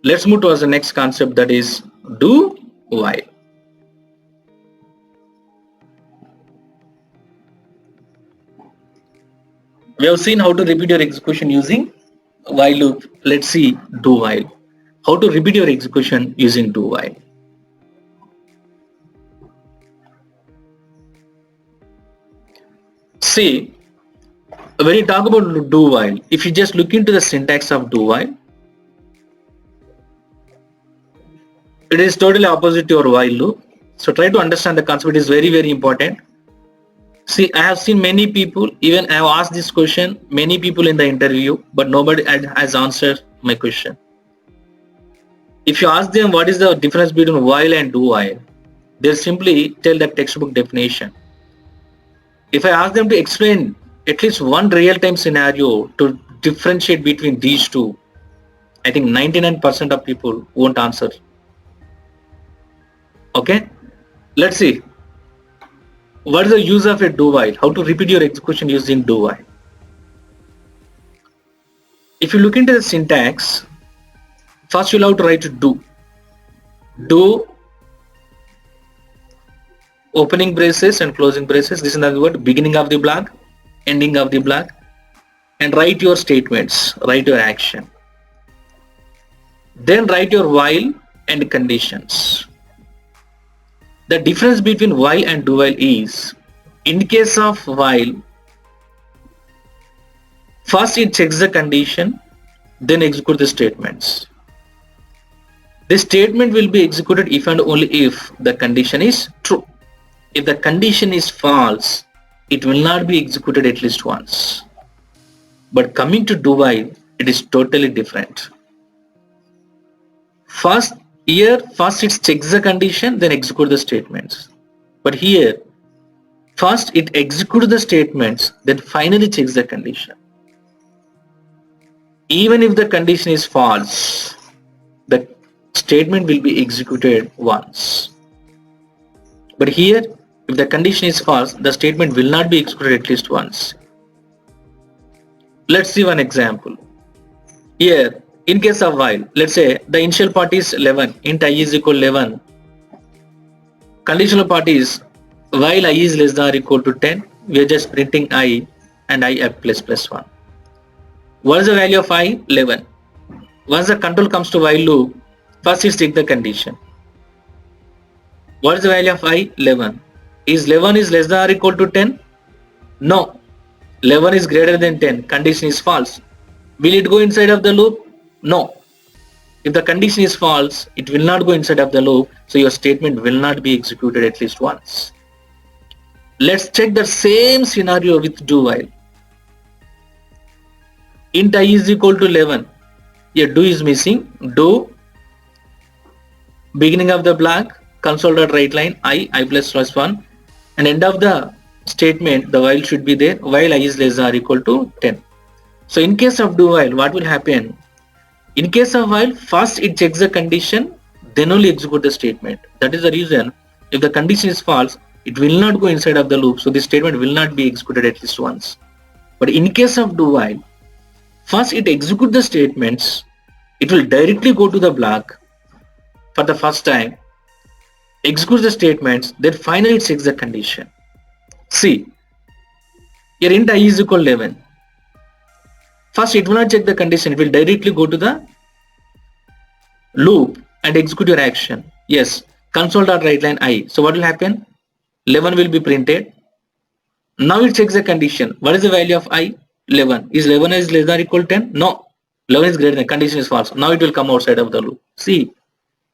Let's move towards the next concept, that is do while. We have seen how to repeat your execution using while loop. Let's see do while. How to repeat your execution using do while. See, when you talk about do while, if you just look into the syntax of do while, it is totally opposite to your while loop. So try to understand the concept. It is very, very important. See, I have seen many people, even I have asked this question, many people in the interview, but nobody has answered my question. If you ask them what is the difference between while and do while, they'll simply tell the textbook definition. If I ask them to explain at least one real-time scenario to differentiate between these two, I think 99% of people won't answer. Okay, let's see. What is the use of a do while? How to repeat your execution using do while? If you look into the syntax, first you'll have to write do. Do opening braces and closing braces. This is the word beginning of the block, ending of the block, and write your statements, write your action. Then write your while and conditions. The difference between while and do while is, in case of while, first it checks the condition, then execute the statements. This statement will be executed if and only if the condition is true. If the condition is false, it will not be executed at least once. But coming to do while, it is totally different. First it checks the condition, then execute the statements. But here, first it executes the statements, then finally checks the condition. Even if the condition is false, the statement will be executed once. But here, if the condition is false, the statement will not be executed at least once. Let's see one example. Here, in case of while, let's say the initial part is 11, int I is equal to 11. Conditional part is while I is less than or equal to 10, we are just printing I and I plus plus 1. What is the value of I? 11. Once the control comes to while loop, first it checks the condition. What is the value of I? 11. Is 11 is less than or equal to 10? No. 11 is greater than 10. Condition is false. Will it go inside of the loop? No. If the condition is false, it will not go inside of the loop, so your statement will not be executed at least once. Let's check the same scenario with do while. Int I is equal to 11. Here do is missing. Do beginning of the block, console.writeLine I plus plus 1, and end of the statement the while should be there, while I is less than or equal to 10. So in case of do while, what will happen? In case of while, first it checks the condition, then only execute the statement. That is the reason, if the condition is false, it will not go inside of the loop, so this statement will not be executed at least once. But in case of do while, first it executes the statements, it will directly go to the block for the first time, executes the statements, then finally it checks the condition. See, here int I is equal to 11. First it will not check the condition, it will directly go to the loop and execute your action. Yes, console.writeLine I. So what will happen? 11 will be printed. Now it checks the condition. What is the value of I? 11. Is 11 is less than or equal to 10? No. 11 is greater than, condition is false. Now it will come outside of the loop. See,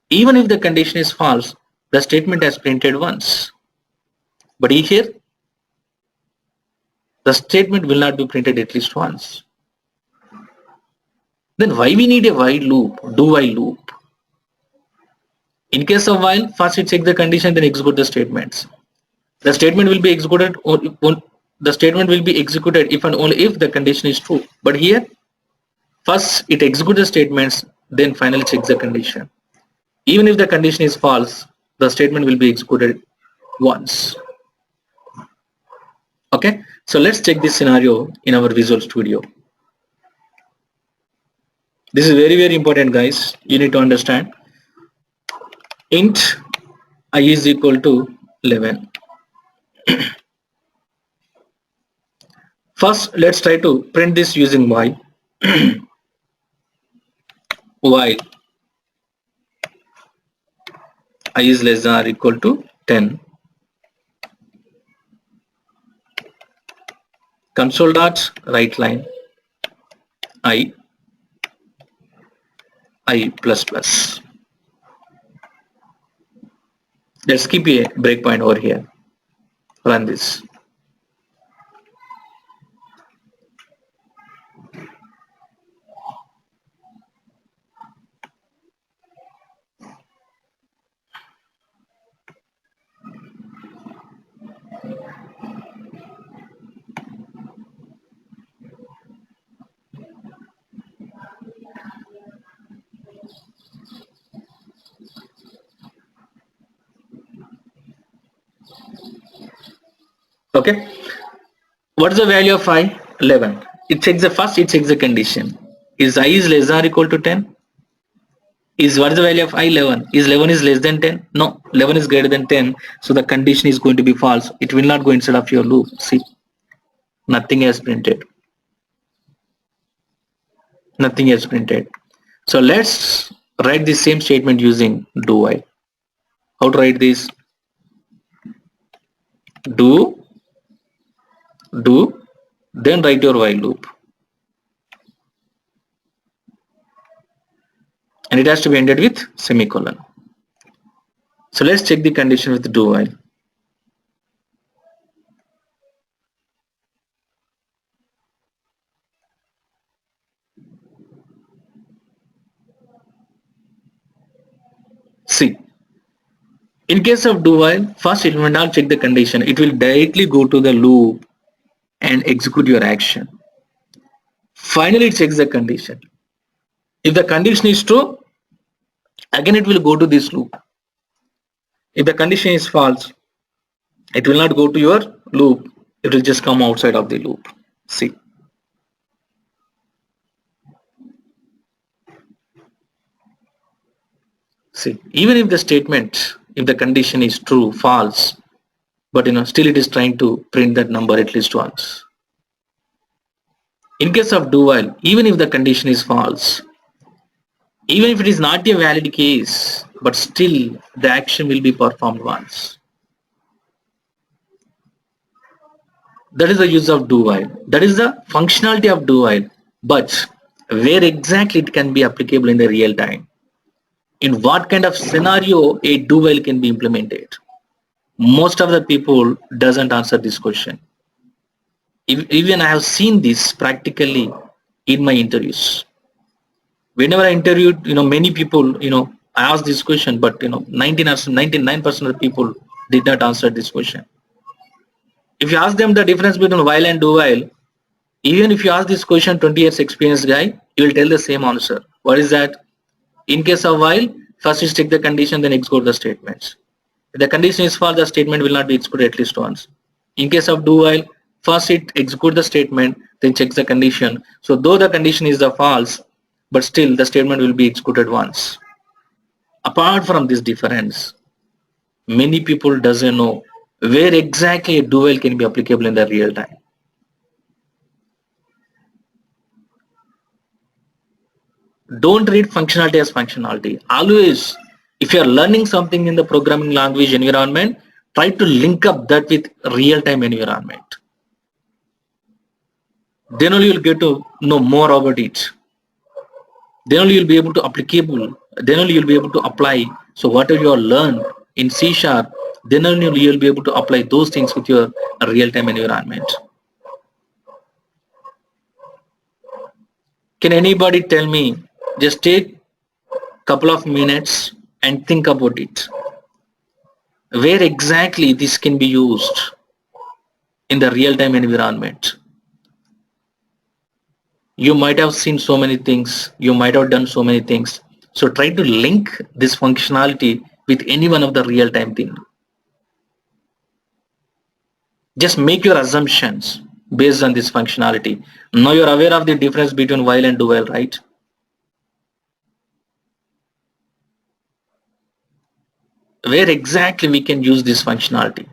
even if the condition is false, the statement has printed once. But here, the statement will not be printed at least once. Then why we need a while loop, do while loop? In case of while, first it check the condition, then execute the statements. The statement will be executed if and only if the condition is true. But here, first it executes the statements, then finally checks the condition. Even if the condition is false, the statement will be executed once. Okay, so let's check this scenario in our Visual Studio. This is very, very important, guys. You need to understand. Int I is equal to 11. First, let's try to print this using while. While I is less than or equal to 10. Console dot write line I plus plus. Let's keep a breakpoint over here. Run this. Okay. What is the value of I? 11. It checks the first, it checks the condition. Is I is less than or equal to 10? Is what is the value of I? 11. Is 11 is less than 10? No, 11 is greater than 10. So the condition is going to be false. It will not go inside of your loop. See, nothing has printed. Nothing has printed. So let's write the same statement using do while. How to write this? Do, then write your while loop. And it has to be ended with semicolon. So let's check the condition with do while. See, in case of do while, first it will not check the condition. It will directly go to the loop and execute your action. Finally, it checks the condition. If the condition is true, again it will go to this loop. If the condition is false, it will not go to your loop. It will just come outside of the loop. See. See, even if the statement, if the condition is true, false, but still it is trying to print that number at least once. In case of do while, even if the condition is false, even if it is not a valid case, but still the action will be performed once. That is the use of do while. That is the functionality of do while. But where exactly it can be applicable in the real time? In what kind of scenario a do while can be implemented? Most of the people doesn't answer this question. Even I have seen this practically in my interviews. Whenever I interviewed, many people, I asked this question, but 99% of the people did not answer this question. If you ask them the difference between while and do while, even if you ask this question 20 years experienced guy, he will tell the same answer. What is that? In case of while, first you check the condition, then execute the statements. If the condition is false, the statement will not be executed at least once. In case of do while, first it execute the statement, then checks the condition. So though the condition is the false, but still the statement will be executed once. Apart from this difference, many people doesn't know where exactly a do while can be applicable in the real time. Don't read functionality as functionality. Always, if you are learning something in the programming language environment, try to link up that with real-time environment. Then only you'll get to know more about it. Then only you'll be able to applicable. Then only you'll be able to apply. So whatever you are learned in C#, then only you'll be able to apply those things with your real-time environment. Can anybody tell me? Just take a couple of minutes and think about it. Where exactly this can be used in the real-time environment? You might have seen so many things, you might have done so many things. So try to link this functionality with any one of the real-time thing. Just make your assumptions based on this functionality. Now you're aware of the difference between while and do while, right? where exactly we can use this functionality.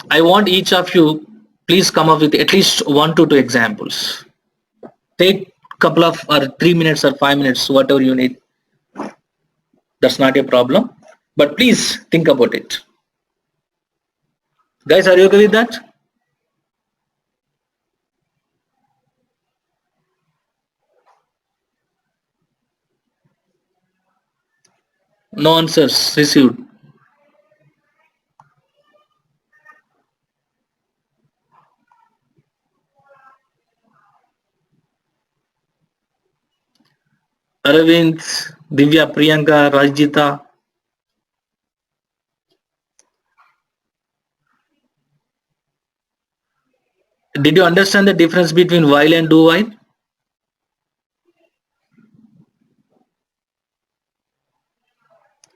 I want each of you please come up with at least 1 to 2 examples. Take couple of or 3 minutes or 5 minutes, whatever you need. That's not a problem. But please think about it. Guys, are you okay with that? No answers received. Aravind, Divya, Priyanka, Rajita. Did you understand the difference between while and do while?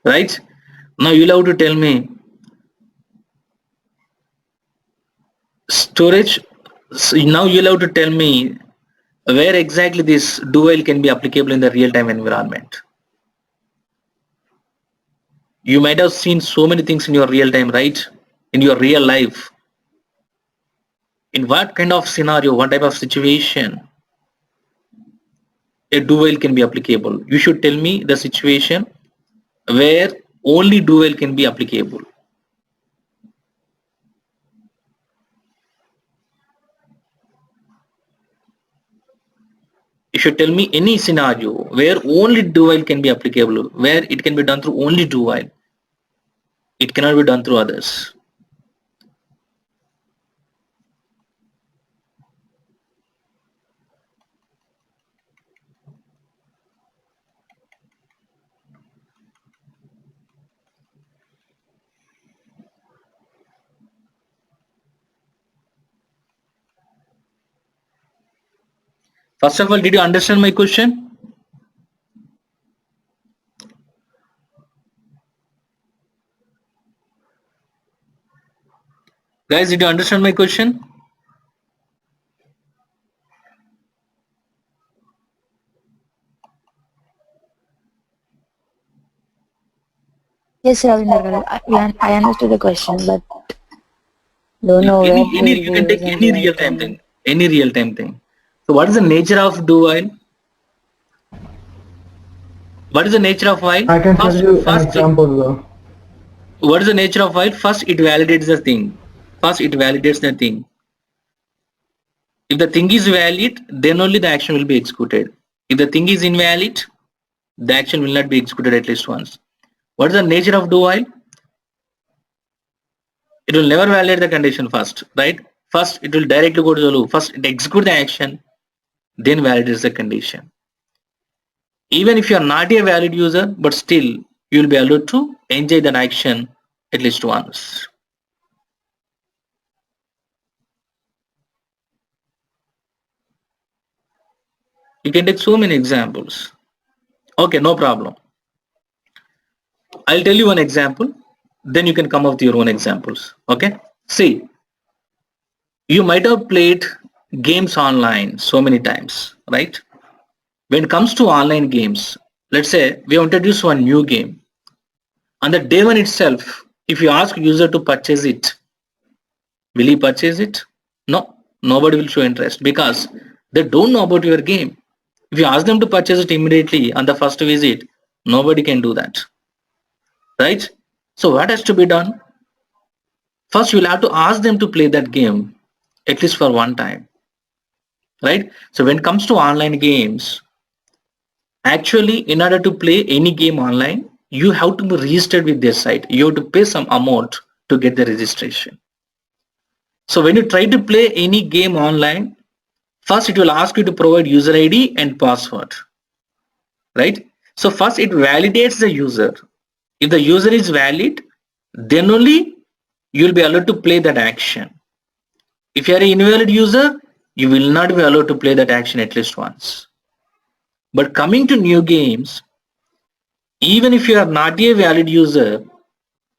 Right? Now you'll have to tell me storage. So now you'll have to tell me where exactly this do while can be applicable in the real-time environment. You might have seen so many things in your real time, right? In your real life. In what kind of scenario, what type of situation a do while can be applicable? You should tell me the situation where only do while can be applicable. You should tell me any scenario where only do while can be applicable, where it can be done through only do while. It cannot be done through others. First of all, did you understand my question? Guys, did you understand my question? Yes, Ravinder garu. I understood the question, but don't know where we Any will you be can take using any the real time item. thing. Any real time thing. So what is the nature of do while? What is the nature of while? I can tell you an First, example though. what is the nature of while? First, it validates the thing. First, it validates the thing. If the thing is valid, then only the action will be executed. If the thing is invalid, the action will not be executed at least once. What is the nature of do while? It will never validate the condition first, right? First, it will directly go to the loop. First, it executes the action, then validates the condition. Even if you are not a valid user, but still, you will be allowed to enjoy that action at least once. You can take so many examples. Okay, no problem. I'll tell you one example, then you can come up with your own examples. Okay, see, you might have played games online so many times, right? When it comes to online games, let's say we introduce one new game. On the day one itself, if you ask user to purchase it, will he purchase it? No, nobody will show interest because they don't know about your game. If you ask them to purchase it immediately on the first visit, nobody can do that, right? So what has to be done? First, you'll have to ask them to play that game at least for one time, right? So when it comes to online games, actually, in order to play any game online, you have to be registered with their site. You have to pay some amount to get the registration. So when you try to play any game online, first it will ask you to provide user ID and password, right? So first it validates the user. If the user is valid, then only you will be allowed to play that action. If you are an invalid user, you will not be allowed to play that action at least once. But coming to new games, even if you are not a valid user,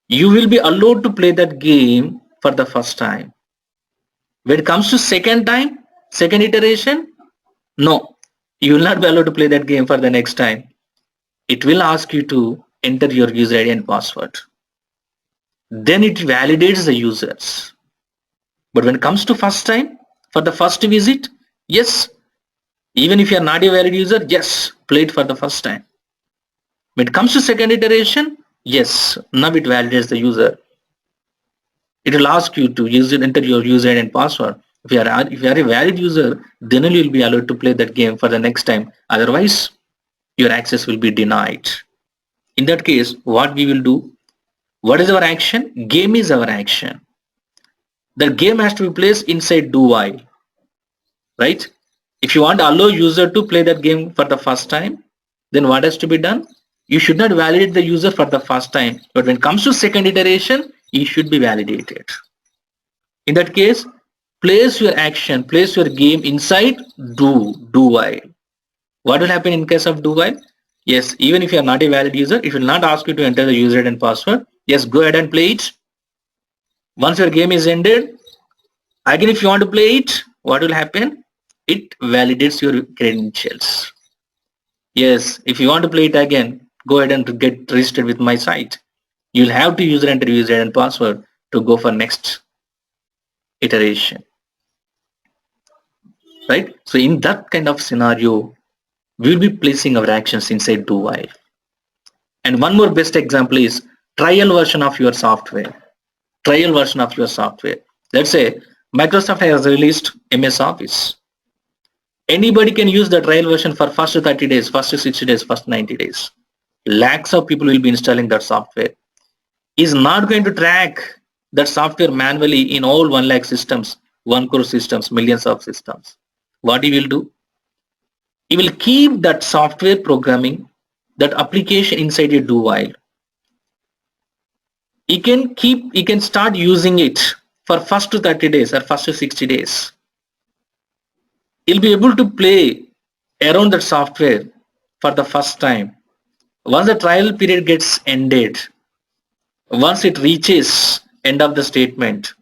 you will be allowed to play that game for the first time. When it comes to second time, second iteration, no, you will not be allowed to play that game for the next time. it will ask you to enter your user ID and password. Then it validates the users. But when it comes to first time, for the first visit, yes, even if you are not a valid user, yes, play it for the first time. When it comes to second iteration, yes, now it validates the user. It will ask you to enter your user ID and password. If you are a valid user, then only you will be allowed to play that game for the next time. Otherwise, your access will be denied. In that case, what we will do? What is our action? Game is our action. The game has to be placed inside do while, right? If you want to allow user to play that game for the first time, then what has to be done? You should not validate the user for the first time, but when it comes to second iteration, he should be validated. In that case, place your action, place your game inside do while. What will happen in case of do while? Yes, even if you are not a valid user, it will not ask you to enter the user ID and password. Yes, go ahead and play it. Once your game is ended, again if you want to play it, what will happen? It validates your credentials. Yes, if you want to play it again, go ahead and get registered with my site. You'll have to enter user ID and password to go for next iteration. Right? So in that kind of scenario, we'll be placing our actions inside do while. And one more best example is trial version of your software. Trial version of your software. Let's say Microsoft has released MS Office. Anybody can use the trial version for first 30 days, first 60 days, first 90 days. Lakhs of people will be installing that software. Is not going to track that software manually in all 1 lakh systems, 1 crore systems, millions of systems. What he will do? He will keep that software programming, that application inside a do while. He can start using it for first to 30 days or first to 60 days. He'll be able to play around that software for the first time. Once the trial period gets ended, once it reaches end of the statement,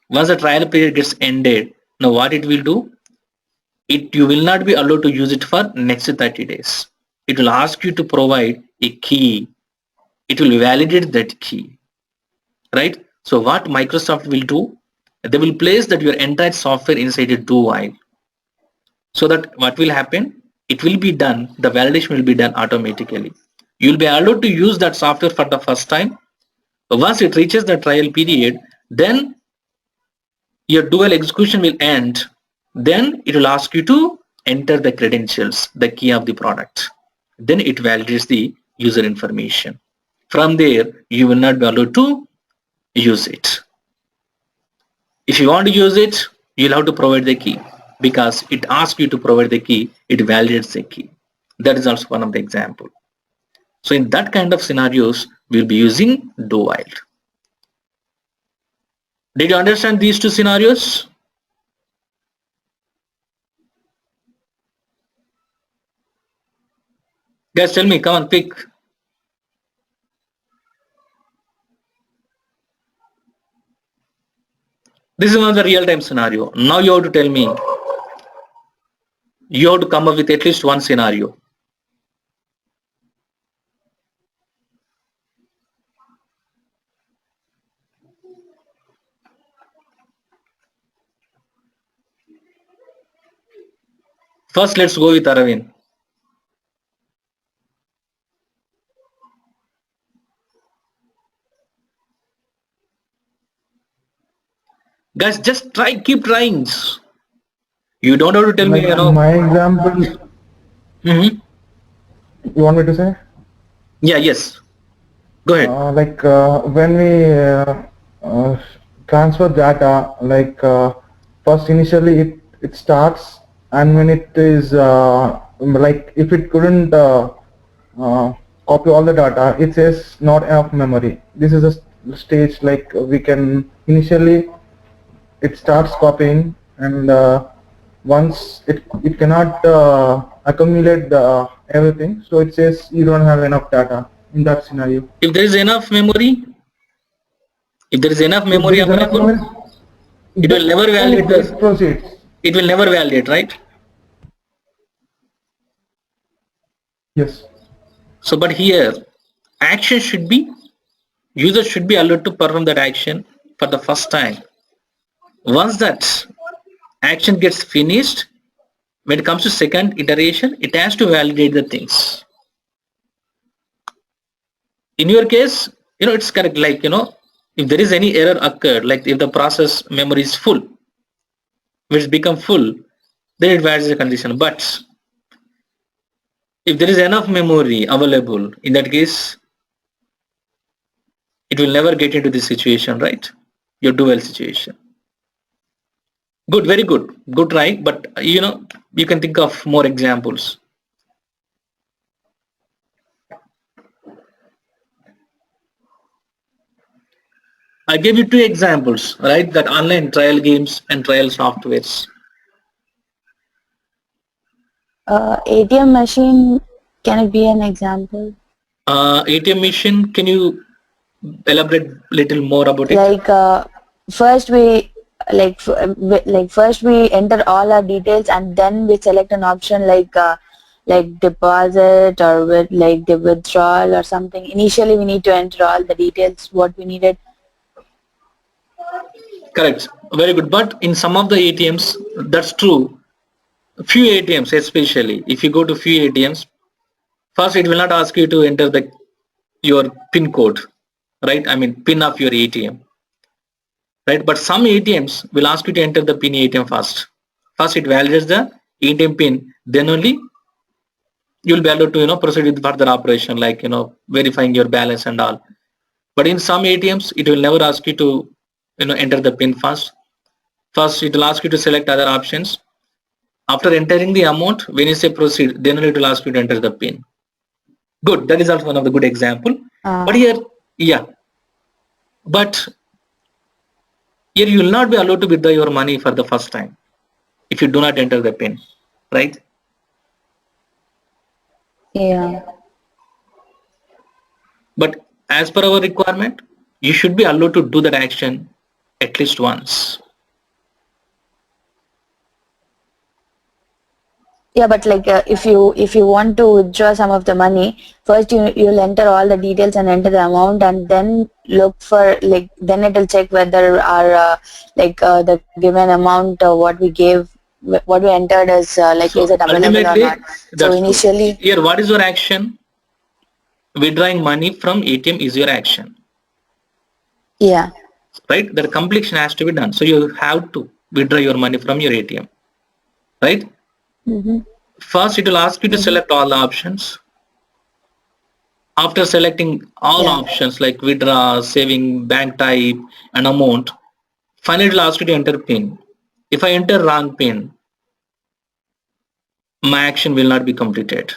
once the trial period gets ended, now what it will do? You will not be allowed to use it for next 30 days. It will ask you to provide a key. It will validate that key. Right? So what Microsoft will do, they will place that your entire software inside a do while. So that what will happen? It will be done, the validation will be done automatically. You will be allowed to use that software for the first time. Once it reaches the trial period, then your do while execution will end. Then it will ask you to enter the credentials, the key of the product. Then it validates the user information. From there, you will not be allowed to use it. If you want to use it, you'll have to provide the key, because it asks you to provide the key, it validates the key. That is also one of the example. So in that kind of scenarios, we'll be using do while. Did you understand these two scenarios? Guys, tell me, come on, pick. This is one of the real-time scenario. Now you have to tell me, you have to come up with at least one scenario. First, let's go with Aravind. Guys, just try, keep trying. You don't have to tell me, Like my example, Mhm. you want me to say? Yeah, yes. Go ahead. When we transfer data, first initially it starts, and when it is if it couldn't copy all the data, it says not enough memory. This is a stage like we can initially it starts copying, and once it cannot accumulate everything, so it says you don't have enough data in that scenario. If there is enough memory, available, it will never validate it proceeds. It will never validate, right? Yes. So, but here, action should be, user should be allowed to perform that action for the first time. Once that action gets finished, when it comes to second iteration, it has to validate the things. In your case, it's correct. Like, if there is any error occurred, like if the process memory is full, which become full, then it validates the condition. But if there is enough memory available, in that case, it will never get into this situation, right? Your dual situation. Good, very good. Good try. But you can think of more examples. I gave you two examples, right? That online trial games and trial softwares. ATM machine, can it be an example? ATM machine, can you elaborate little more about it? Like first we first we enter all our details and then we select an option like deposit or with like the withdrawal or something. Initially we need to enter all the details what we needed. Correct. Very good. But in some of the ATMs, that's true. Few ATMs, especially if you go to few ATMs, first it will not ask you to enter your PIN code, right? I mean PIN of your ATM, right? But some ATMs will ask you to enter the PIN ATM first. First it validates the ATM PIN, then only you'll be able to proceed with further operation like verifying your balance and all. But in some ATMs, it will never ask you to enter the PIN first. First, it will ask you to select other options. After entering the amount, when you say proceed, then it will ask you to enter the PIN. Good. That is also one of the good example. But here, yeah. But here you will not be allowed to withdraw your money for the first time if you do not enter the PIN, right? Yeah. But as per our requirement, you should be allowed to do that action at least once. Yeah, but like if you want to withdraw some of the money, first you'll enter all the details and enter the amount, and then look for then it will check whether our the given amount what we gave, what we entered is is it available or not. So initially, here, what is your action? Withdrawing money from ATM is your action. Yeah. Right? The completion has to be done. So you have to withdraw your money from your ATM. Right? Mm-hmm. First, it will ask you to select all the options. After selecting all options like withdraw, saving, bank type, and amount, finally it will ask you to enter PIN. If I enter wrong PIN, my action will not be completed.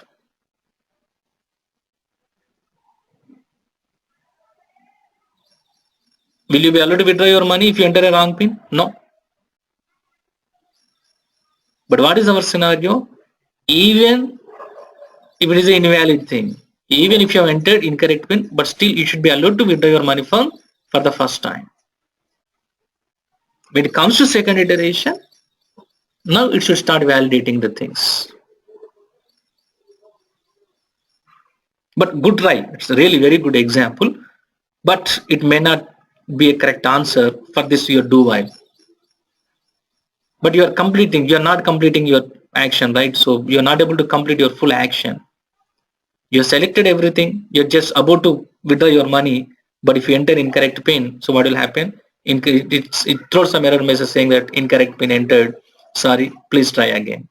Will you be allowed to withdraw your money if you enter a wrong PIN? No. But what is our scenario? Even if it is an invalid thing, even if you have entered incorrect PIN, but still you should be allowed to withdraw your money for the first time. When it comes to second iteration, now it should start validating the things. But good try. It's a really very good example, but it may not be a correct answer for this your do while. But you are not completing your action, right? So you're not able to complete your full action. You selected everything, you're just about to withdraw your money, but if you enter incorrect PIN, so what will happen? It throws some error message saying that incorrect PIN entered, sorry, please try again.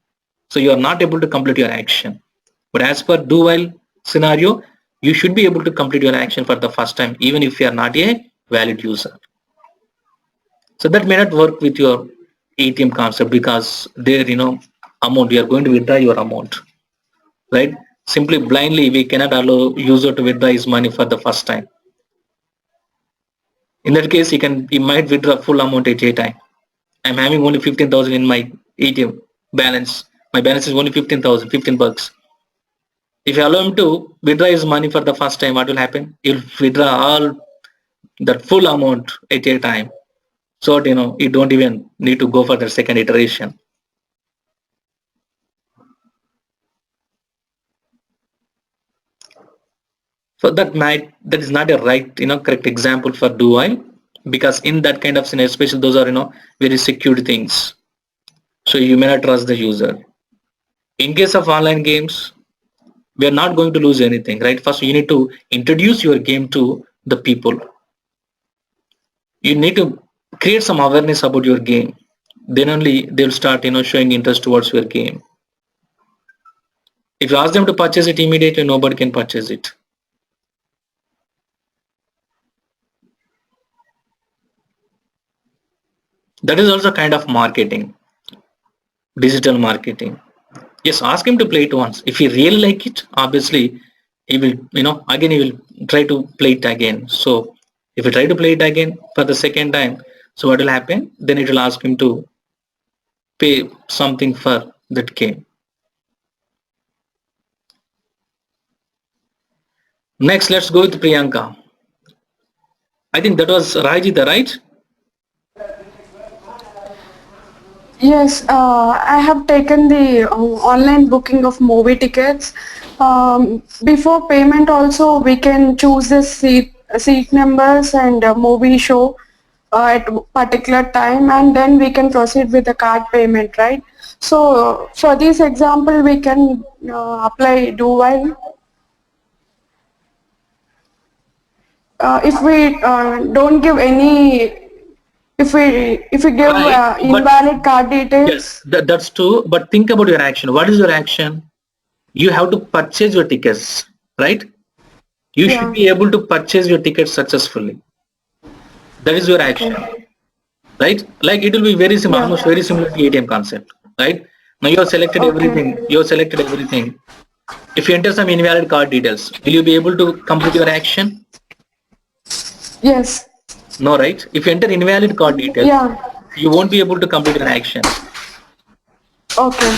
So you are not able to complete your action. But as per do while scenario, you should be able to complete your action for the first time, even if you are not a valid user. So that may not work with your ATM concept because there, amount, you are going to withdraw your amount, right? Simply blindly, we cannot allow user to withdraw his money for the first time. In that case, he might withdraw full amount at a time. I'm having only 15,000 in my ATM balance. My balance is only 15,000, 15 bucks. If you allow him to withdraw his money for the first time, what will happen? He'll withdraw all that full amount at a time. So that, you don't even need to go for the second iteration. So that is not a right, correct example for do while, because in that kind of scenario, especially those are, very secured things. So you may not trust the user. In case of online games, we are not going to lose anything, right? First, you need to introduce your game to the people. You need to create some awareness about your game. Then only they'll start, showing interest towards your game. If you ask them to purchase it immediately, nobody can purchase it. That is also kind of marketing, digital marketing. Yes, ask him to play it once. If he really like it, obviously he will, again he will try to play it again. So if you try to play it again for the second time, so what will happen? Then it will ask him to pay something for that game. Next, let's go with Priyanka. I think that was Rajita, right? Yes, I have taken the online booking of movie tickets. Before payment also we can choose the seat numbers and movie show at particular time, and then we can proceed with the card payment, right? So for this example we can apply do while. If we don't give any, if we give Right, but invalid card details. yes, that's true. But think about your action. What is your action? You have to purchase your tickets, right? You should Yeah. be able to purchase your tickets successfully. That is your action, right? Like it will be very similar, Yeah. almost very similar to ATM concept, right? Now you have selected everything. Okay. You have selected everything. If you enter some invalid card details, will you be able to complete your action? Yes. No, right? If you enter invalid card details, Yeah. you won't be able to complete your action. Okay.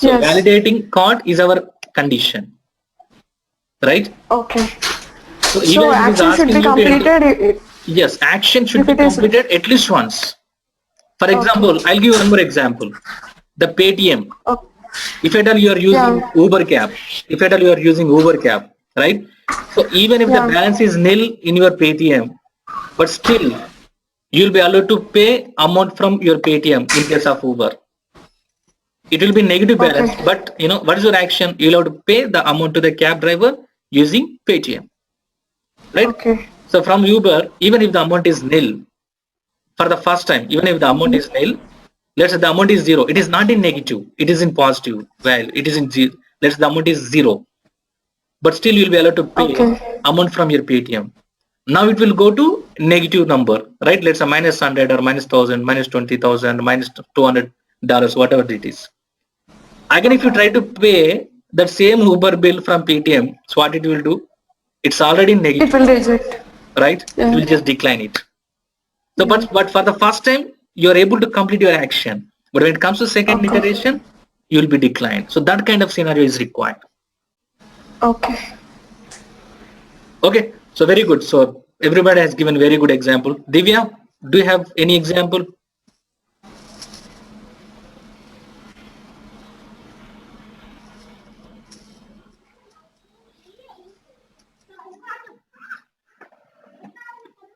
So Yes. validating card is our condition, right? Okay. So So even if it is action should asking be you to enter, completed yes, action should if be it is. completed at least once. For Okay. example, I'll give you one more example. The Paytm. Okay. If at all you are using Yeah. Uber cab, if at all you are using Uber cab, right? So even if the Yeah. balance is nil in your Paytm, but still you'll be allowed to pay amount from your Paytm in case of Uber. It will be negative balance, Okay. but what is your action? You'll have to pay the amount to the cab driver using Paytm, right? Okay. So from Uber, even if the amount is nil for the first time, even if the amount is nil, let's say the amount is zero, it is not in negative, it is in positive. Well, it is in zero. Let's say the amount is zero, but still you'll be allowed to pay Okay. amount from your Paytm. Now it will go to negative number, right? Let's say minus 100 or minus 1000, minus 20,000, minus $200, whatever it is. Again, if you try to pay that same Uber bill from Paytm, so what it will do? It's already It negative, will reject. right? It Yeah. will just decline it. So, but for the first time, you are able to complete your action. But when it comes to second Okay. iteration, you will be declined. So that kind of scenario is required. Okay. Okay. So very good. So everybody has given very good example. Divya, do you have any example?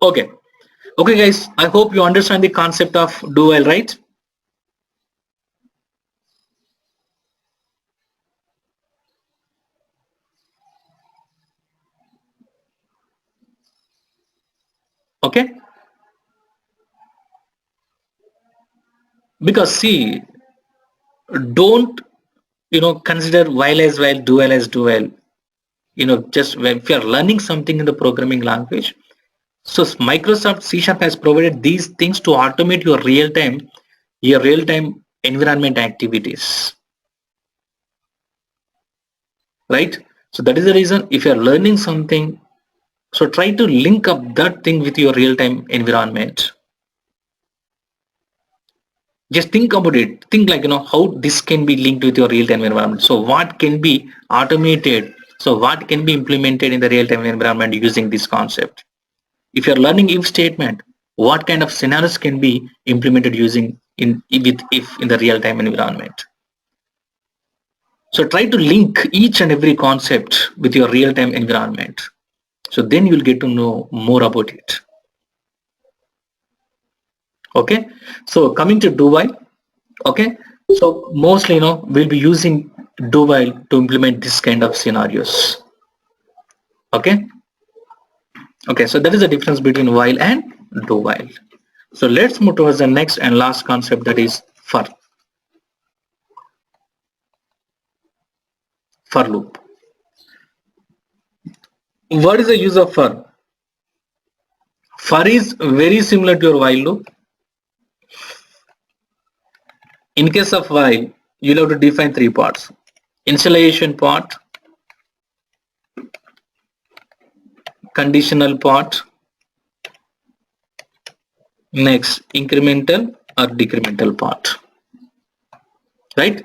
Okay. Okay, guys. I hope you understand the concept of do while, right? Okay. Because see, don't consider while as while, do while as do while. Just if you are learning something in the programming language, so Microsoft C# has provided these things to automate your real-time environment activities, right? So that is the reason if you are learning something, so try to link up that thing with your real-time environment. Just think about it. Think like, how this can be linked with your real-time environment. So what can be automated? So what can be implemented in the real-time environment using this concept? If you're learning if statement, what kind of scenarios can be implemented using in if in the real-time environment? So try to link each and every concept with your real-time environment. So then you'll get to know more about it. Okay, so coming to do while. Okay, so mostly we'll be using do while to implement this kind of scenarios. Okay, so that is the difference between while and do while. So let's move towards the next and last concept, that is for loop. What is the use of for? For is very similar to your while loop. In case of while, you'll have to define three parts: initialization part, conditional part, next incremental or decremental part. Right?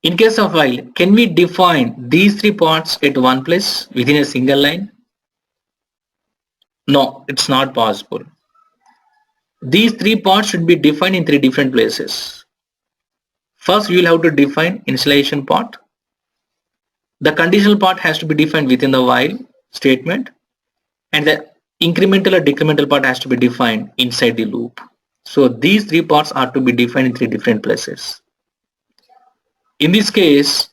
In case of while, can we define these three parts at one place within a single line? No, it's not possible. These three parts should be defined in three different places. First, you will have to define initialization part. The conditional part has to be defined within the while statement, and the incremental or decremental part has to be defined inside the loop. So these three parts are to be defined in three different places. In this case,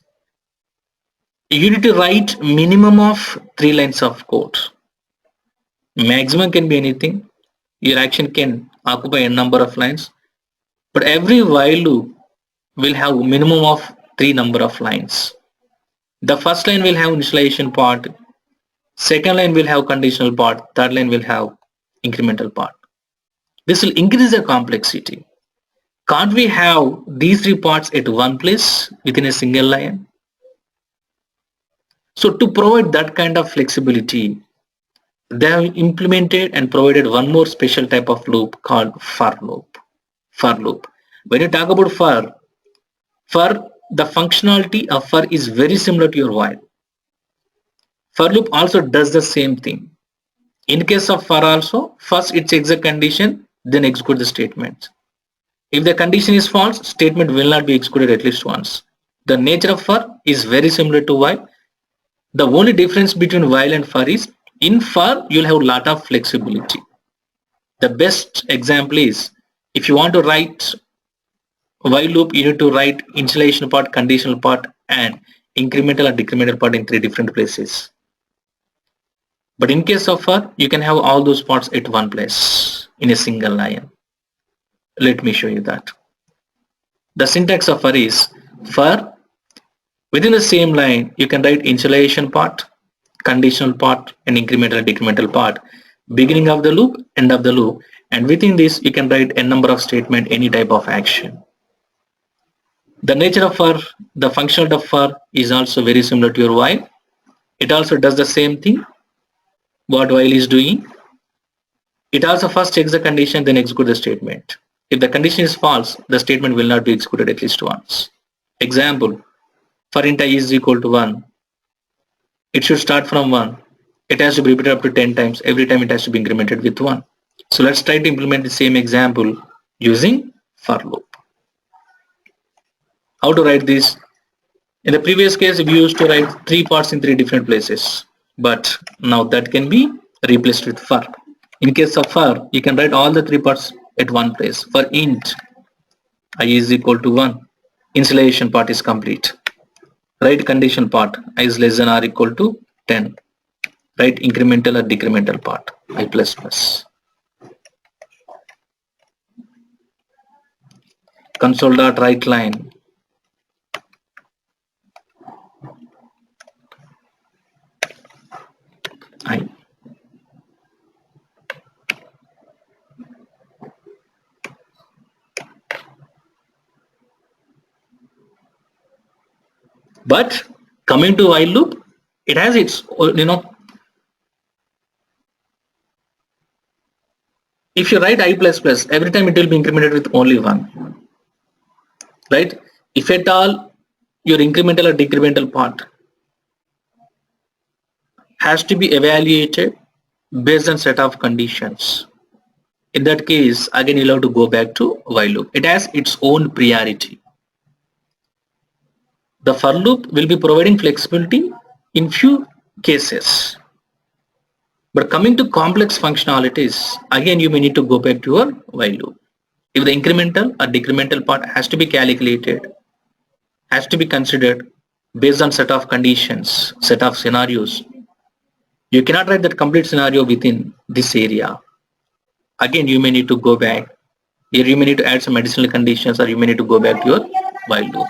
you need to write minimum of 3 lines of code. Maximum can be anything. Your action can occupy a number of lines, but every while loop will have minimum of 3 number of lines. The first line will have initialization part, second line will have conditional part, third line will have incremental part. This will increase the complexity. Can't we have these three parts at one place within a single line? So to provide that kind of flexibility, they have implemented and provided one more special type of loop called for loop. For loop. When you talk about for the functionality of for is very similar to your while. For loop also does the same thing. In case of for also, first it checks the condition, then execute the statement. If the condition is false, statement will not be executed at least once. The nature of for is very similar to while. The only difference between while and for is, in for you'll have a lot of flexibility. The best example is, if you want to write while loop, you need to write initialization part, conditional part, and incremental or decremental part in three different places. But in case of for, you can have all those parts at one place in a single line. Let me show you that. The syntax of for is, for within the same line, you can write initialization part, conditional part, and incremental and decremental part, beginning of the loop, end of the loop, and within this you can write a number of statement, any type of action. The nature of for, the function of for is also very similar to your while. It also does the same thing what while is doing. It also first checks the condition, then execute the statement. If the condition is false, the statement will not be executed at least once. Example, for int I is equal to 1. It should start from 1. It has to be repeated up to 10 times. Every time it has to be incremented with 1. So let's try to implement the same example using for loop. How to write this? In the previous case, we used to write three parts in three different places, but now that can be replaced with for. In case of for, you can write all the three parts at one place. For int I is equal to 1, initialization part is complete. Write condition part, I is less than or equal to 10. Write incremental or decremental part, I plus plus. Console.write line. I. But coming to while loop, it has its, if you write I plus plus, every time it will be incremented with only 1. Right? If at all your incremental or decremental part has to be evaluated based on set of conditions. In that case, again you'll have to go back to while loop. It has its own priority. The for loop will be providing flexibility in few cases. But coming to complex functionalities, again you may need to go back to your while loop. If the incremental or decremental part has to be calculated, has to be considered based on set of conditions, set of scenarios, you cannot write that complete scenario within this area. Again, you may need to go back. Here you may need to add some additional conditions, or you may need to go back to your while loop.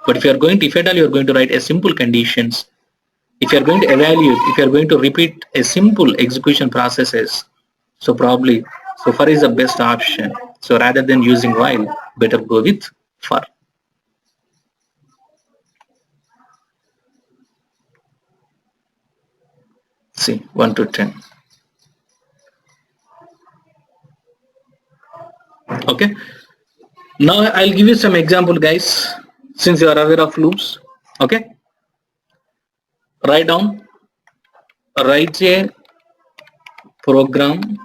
But if you are going to, if at all you are going to write a simple conditions, if you are going to evaluate, if you are going to repeat a simple execution processes, so probably so far is the best option. So rather than using while, better go with for. See 1 to 10. Okay. Now I'll give you some example, guys, since you are aware of loops. Okay. Write down, write a program,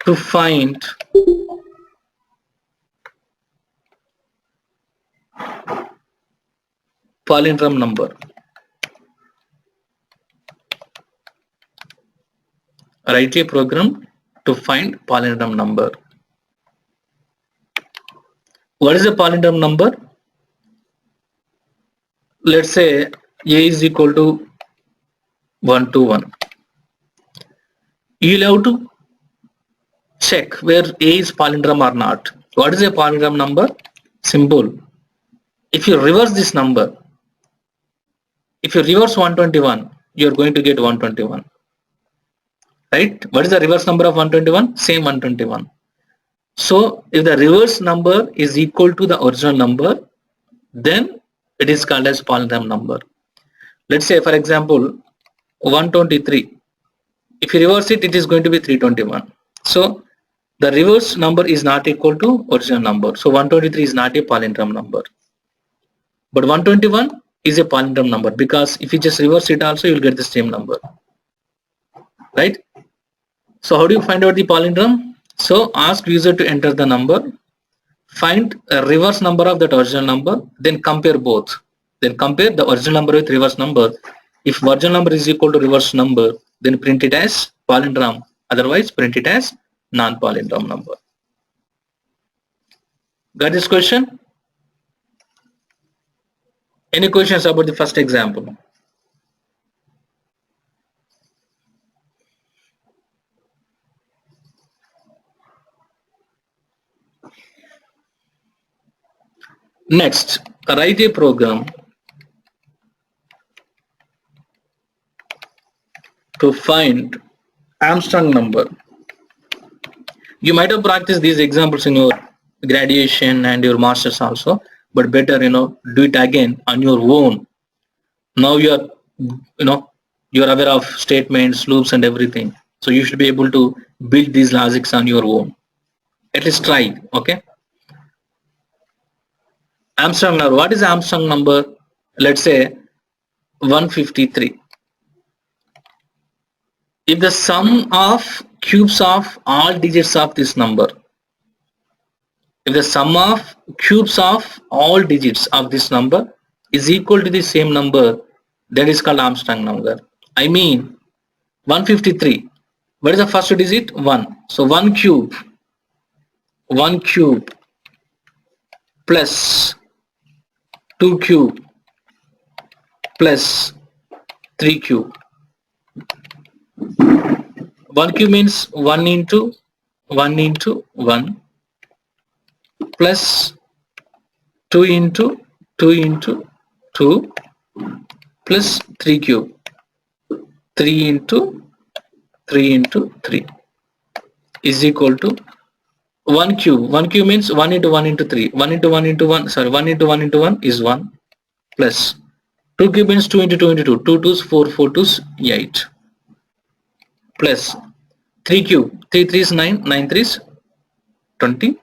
to find palindrome number. Write a program to find palindrome number. What is a palindrome number? Let's say a is equal to 1 to 1. You'll have to check where a is palindrome or not. What is a palindrome number? Simple. If you reverse this number, if you reverse 121, you're going to get 121. Right? What is the reverse number of 121? Same 121. So if the reverse number is equal to the original number, then it is called as palindrome number. Let's say, for example, 123. If you reverse it, it is going to be 321. So the reverse number is not equal to original number. So 123 is not a palindrome number. But 121 is a palindrome number, because if you just reverse it also, you will get the same number. Right? So how do you find out the palindrome? So ask user to enter the number, find a reverse number of that original number, then compare both. Then compare the original number with reverse number. If original number is equal to reverse number, then print it as palindrome. Otherwise, print it as non-palindrome number. Got this question? Any questions about the first example? Next, write a program to find Armstrong number. You might have practiced these examples in your graduation and your masters also, but better, do it again on your own. Now you are, you are aware of statements, loops and everything. So you should be able to build these logics on your own. At least try, okay? Armstrong number. What is Armstrong number? Let's say 153. If the sum of cubes of all digits of this number, if the sum of cubes of all digits of this number is equal to the same number, that is called Armstrong number. I mean 153. What is the first digit? 1. So 1 cube plus 2 cube plus 3 cube. 1 cube means 1 into 1 plus 2 into 2 plus 3 cube, 3 into 3 is equal to 1 cube. 1 cube means 1 into 1 into 3. 1 into 1 into 1, sorry, 1 into 1 into 1 is 1, plus 2 cube means 2 into 2 into 2. 2 twos 4, 4 twos 8, plus 3 cube, 3 3 is 9, 9 3 is 20.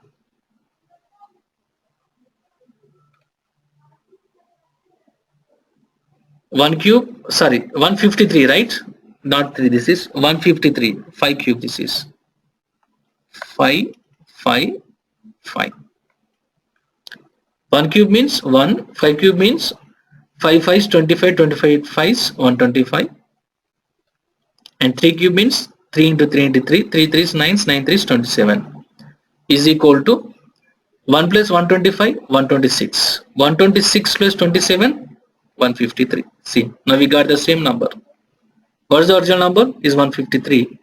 One cube, sorry, 153, right? Not 3, this is 153. 5 cube, this is 5, 5, 5. 1 cube means 1, 5 cube means 5 5s 25, 25 5s 125, and 3 cube means 3 into 3 into 3, 3 3s 9s, 9 3s 27 is equal to 1 plus 125 126, 126 plus 27 153. See, now we got the same number. What is the original number? Is 153.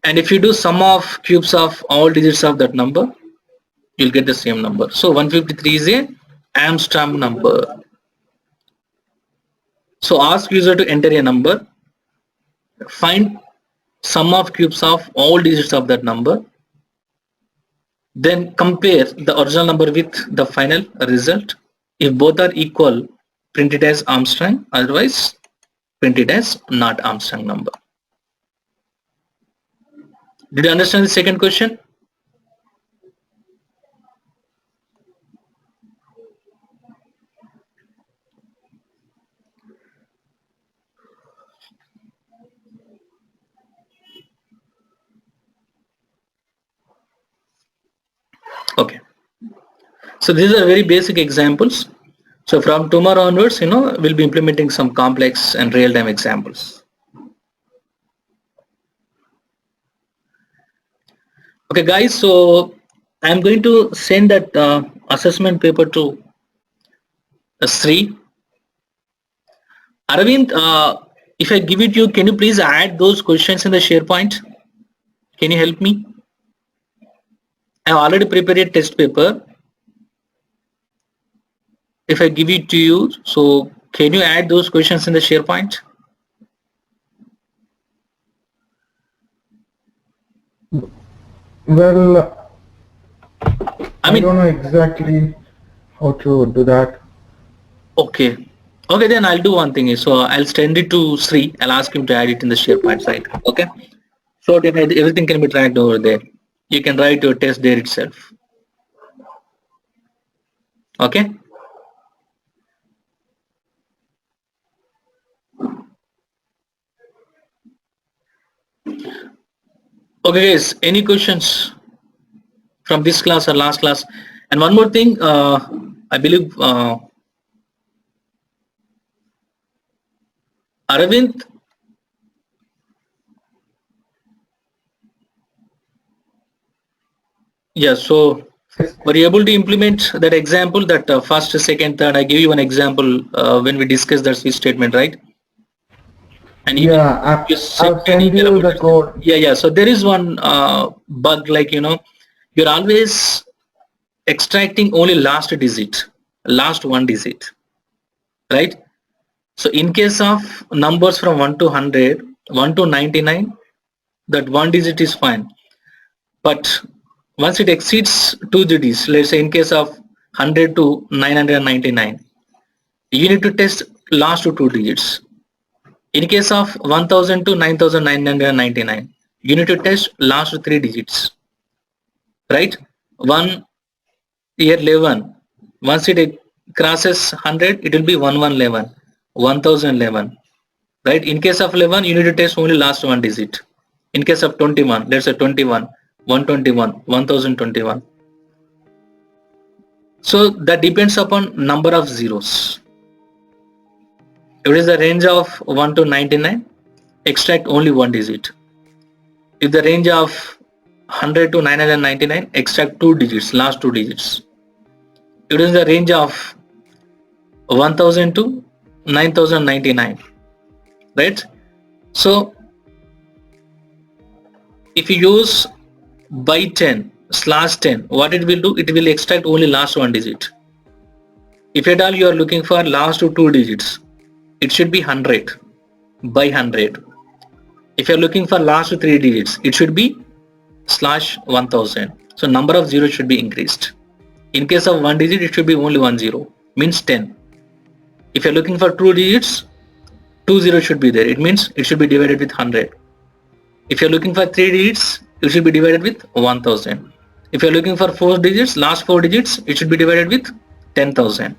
And if you do sum of cubes of all digits of that number, you'll get the same number. So 153 is a Armstrong number. So ask user to enter a number, find sum of cubes of all digits of that number, then compare the original number with the final result. If both are equal, print it as Armstrong, otherwise print it as not Armstrong number. Did you understand the second question? Okay. So these are very basic examples. So from tomorrow onwards, we'll be implementing some complex and real-time examples. Okay, guys. So I'm going to send that assessment paper to Sri. Aravind, if I give it to you, can you please add those questions in the SharePoint? Can you help me? I have already prepared a test paper. If I give it to you, so can you add those questions in the SharePoint? Well, I I mean, don't know exactly how to do that. okay. Okay, then I'll do one thing. So I'll send it to Sri. I'll ask him to add it in the SharePoint site. Okay. So then everything can be tracked over there. You can write your test there itself. Okay. Okay, guys. Any questions from this class or last class? And one more thing, I believe Aravind, yeah, so were you able to implement that example, that first, second, third? I gave you an example when we discussed that switch statement, right? And you Yeah, you I've sent an sent email you about the that. code. Yeah. So there is one bug, like, you're always extracting only last digit, last one digit, right? So in case of numbers from 1 to 100, 1 to 99, that one digit is fine. But once it exceeds two digits, let's say in case of 100 to 999, you need to test last two digits. In case of 1000 to 9999, you need to test last three digits, right? 1 year 11, once it crosses 100, it will be 1111, 1011, right? In case of 11, you need to test only last one digit. In case of 21, let's say 21, 121, 1021. So that depends upon number of zeros. If it is the range of 1 to 99, extract only one digit. If the range of 100 to 999, extract two digits, last two digits. If it is the range of 1000 to 9099, right? So if you use by 10 slash 10, what it will do, it will extract only last one digit. If at all you are looking for last two digits, it should be 100 by 100. If you are looking for last three digits, it should be slash 1000. So number of zeros should be increased. In case of one digit, it should be only one zero, means 10. If you are looking for two digits, two zeros should be there. It means it should be divided with 100. If you are looking for three digits, it should be divided with 1000. If you are looking for four digits, last four digits, it should be divided with 10,000.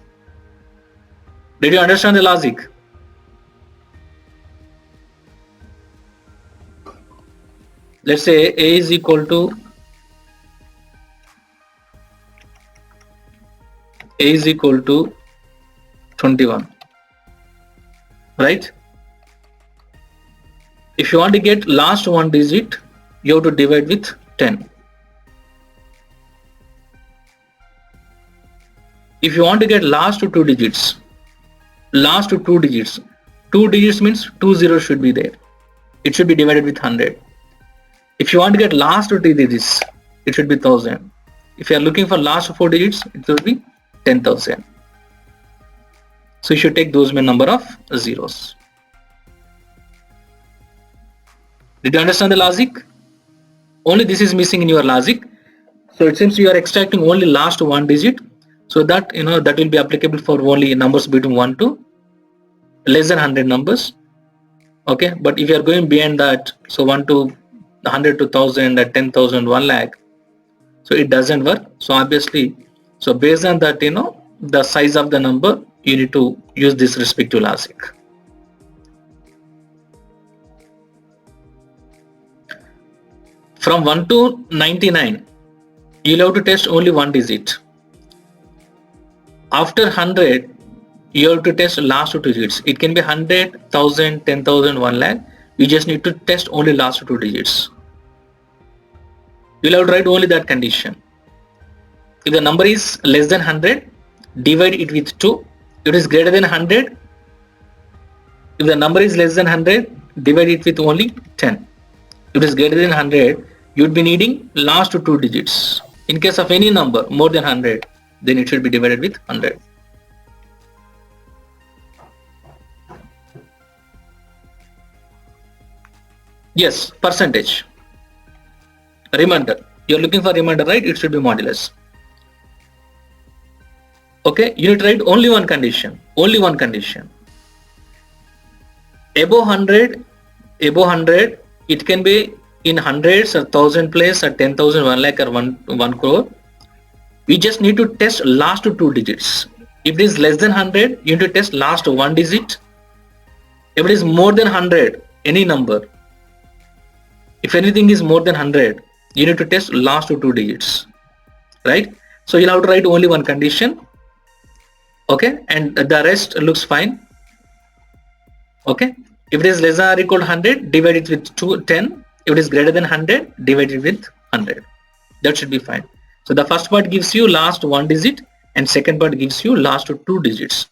Did you understand the logic? Let's say A is equal to 10 21. Right? If you want to get last one digit, you have to divide with 10. If you want to get last two digits, two digits means 2 zeros should be there. It should be divided with 100. If you want to get last two digits, it should be 1000. If you are looking for last 4 digits, it will be 10,000. So you should take those many number of zeros. Did you understand the logic? Only this is missing in your logic. So it seems you are extracting only last one digit, so that that will be applicable for only numbers between 1 to less than 100 numbers. Okay, but if you are going beyond that, so 1 to 100 to 1000, 10,000, 1 lakh, so it doesn't work. So obviously, so based on that, the size of the number, you need to use this respective logic. From 1 to 99, you'll have to test only one digit. After 100, you have to test last two digits. It can be 100, 1000, 10,000, 1 lakh. You just need to test only last two digits. You'll have to write only that condition. If the number is less than 100, divide it with 2. If it is greater than 100, if the number is less than 100, divide it with only 10. If it is greater than 100, you'd be needing last two digits. In case of any number more than 100, then it should be divided with 100. Yes, percentage. Remainder. You're looking for remainder, right? It should be modulus. Okay, you need to write only one condition. Only one condition. Above 100, it can be in hundreds or 1000 place or 10,000, 1 lakh or 1 crore. We just need to test last two digits. If it is less than 100, you need to test last one digit. If it is more than 100, any number, if anything is more than 100, you need to test last two digits, right? So you'll have to write only one condition. Okay, and the rest looks fine. Okay, if it is less than or equal to 100, divide it with 10. If it is greater than 100, divide it with 100. That should be fine. So the first part gives you last one digit and second part gives you last two digits.